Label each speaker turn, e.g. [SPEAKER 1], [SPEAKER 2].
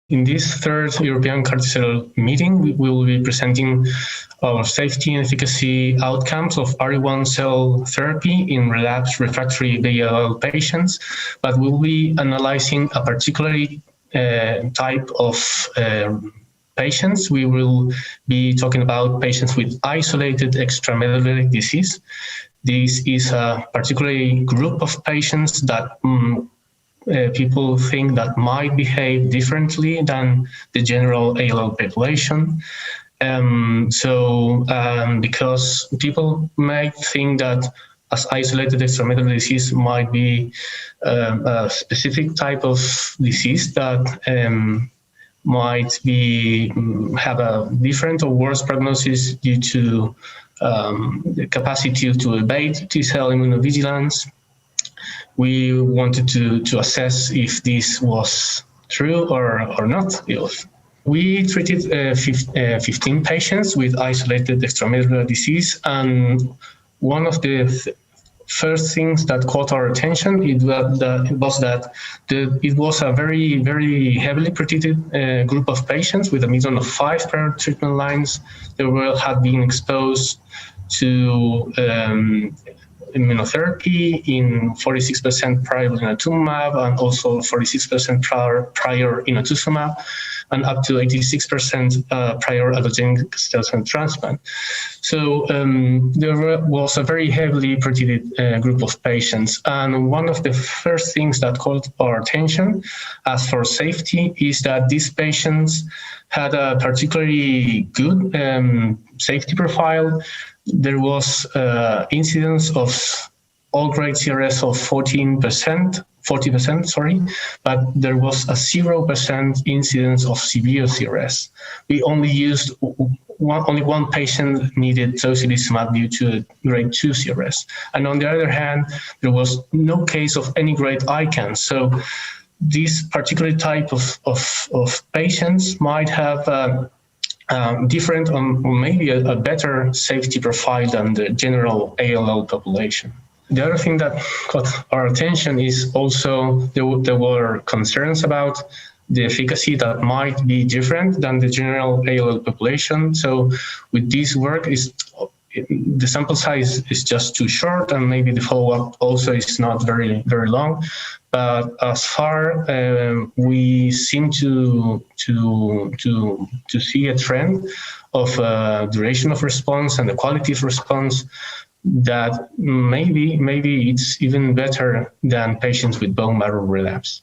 [SPEAKER 1] In this third European CAR-T-cell meeting, we will be presenting our safety and efficacy outcomes of ARI-01 cell therapy in relapsed refractory ALL patients, but we'll be analyzing a particular type of patients. We will be talking about patients with isolated extramedullary disease. This is a particular group of patients that people think that might behave differently than the general ALL population. Because people might think that as isolated extramedullary disease might be a specific type of disease that might have a different or worse prognosis due to the capacity to evade T-cell immunovigilance. We wanted to assess if this was true or not. We treated 15 patients with isolated extramedullary disease, and one of the first things that caught our attention was that it was a very, very heavily pretreated group of patients with a median of 5 prior treatment lines. They had been exposed to immunotherapy in 46% prior inotuzumab and also 46% prior inotuzumab, and up to 86% prior allogeneic stem cell transplant. So there was a very heavily pretreated group of patients. And one of the first things that caught our attention as for safety is that these patients had a particularly good safety profile. There was incidence of all-grade CRS of 40%, but there was a 0% incidence of severe CRS. We only used only one patient needed tocilizumab due to grade 2 CRS. And on the other hand, there was no case of any grade ICANS. So this particular type of patients might have different or maybe a better safety profile than the general ALL population. The other thing that caught our attention is also there were concerns about the efficacy that might be different than the general ALL population. So with this work, the sample size is just too short, and maybe the follow-up also is not very, very long. But as far we seem to see a trend of duration of response and the quality of response that maybe it's even better than patients with bone marrow relapse.